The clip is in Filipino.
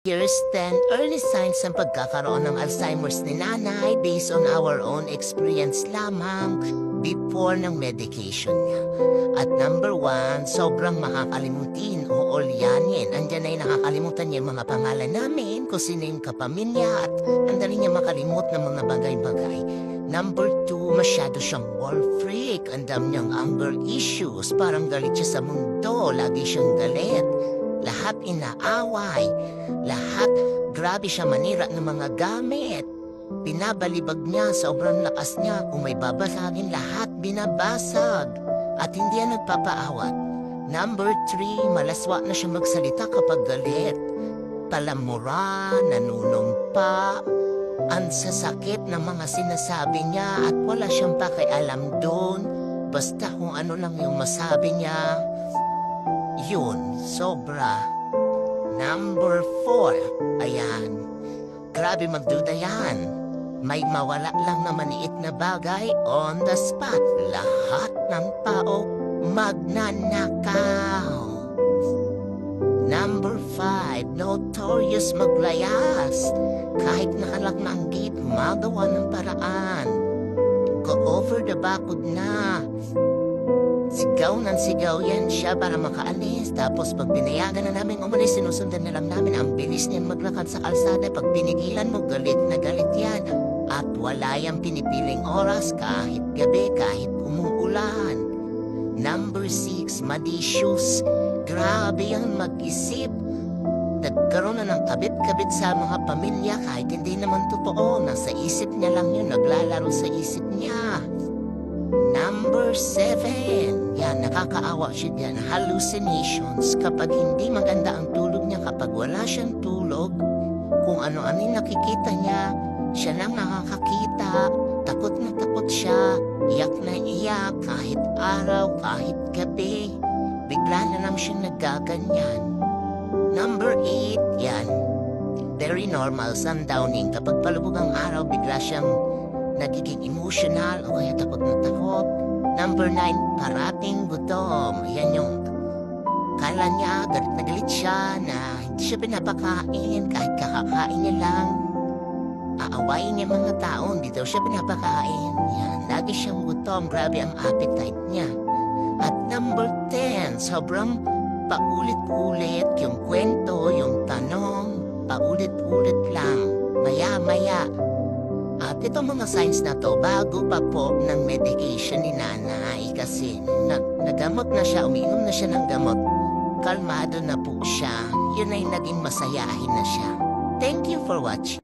Here's 10 early signs ng pagkakaroon ng Alzheimer's ni nanay based on our own experience lamang before ng medication niya. At number 1, sobrang makakalimutin o ulyanin. Andyan ay nakakalimutan niya yung mga pangalan namin, kung sino yung kapamilya, at ang dali niya makalimot ng mga bagay-bagay. Number 2, masyado siyang ball freak. Ang dami niyang anger issues. Parang galit siya sa mundo. Lagi siyang galit. Lahat inaaway. Lahat grabe siya manira ng mga gamit. Pinabalibag niya, sobrang lakas niya. Kung may babasagin, lahat binabasag. At hindi yan nagpapaawat. Number 3, malaswa na siya magsalita kapag galit. Palamura, nanunumpa. Ang sasakit ng mga sinasabi niya at wala siyang pakialam doon. Basta kung ano lang yung masabi niya, yun, sobra. Number 4, ayan. Grabe magduda yan. May mawala lang na maniit na bagay on the spot. Lahat ng tao magnanakaw. Number 5, notorious maglayas. Kahit nakalak na ang gate, magawa ng paraan. Go over the bakod na. Sigaw ng sigaw yan siya para makaalis. Tapos pag pinayagan na namin umalis, sinusundan na lang namin. Ang bilis niyan maglakad sa kalsada. Pag pinigilan mo, galit na galit yan. At wala yung pinipiling oras kahit gabi, kahit umuulan. Number 6, malicious. Grabe yan mag-isip. Nagkaroon na ng kabit-kabit sa mga pamilya kahit hindi naman totoo. Nasa isip niya lang yun, naglalaro sa isip niya. Number 7, yan, nakakaawa siya dyan. Hallucinations. Kapag hindi maganda ang tulog niya, kapag wala siyang tulog, kung ano-ano yung nakikita niya, siya lang nakakakita. Takot na takot siya. Iyak na iyak kahit araw, kahit gabi. Bigla na lang siyang naggaganyan. Number 8, yan. Very normal, sundowning. Kapag palubog ang araw, bigla siyang nagiging emotional o kaya takot na takot. Number 9, parating gutom. Yan yung kala niya, galit na galit siya na hindi siya pinapakain. Kahit kakakain niya lang, aawayin niya mga tao, hindi daw siya pinapakain. Yan, lagi siyang gutom. Grabe ang appetite niya. At number 10, sobrang paulit-ulit yung kwento, yung tanong, paulit-ulit lang, maya-maya. At itong mga signs na to, bago pa po ng medication ni nanay kasi nagamot na siya, umiinom na siya ng gamot, kalmado na po siya, yun ay naging masayahin na siya. Thank you for watching.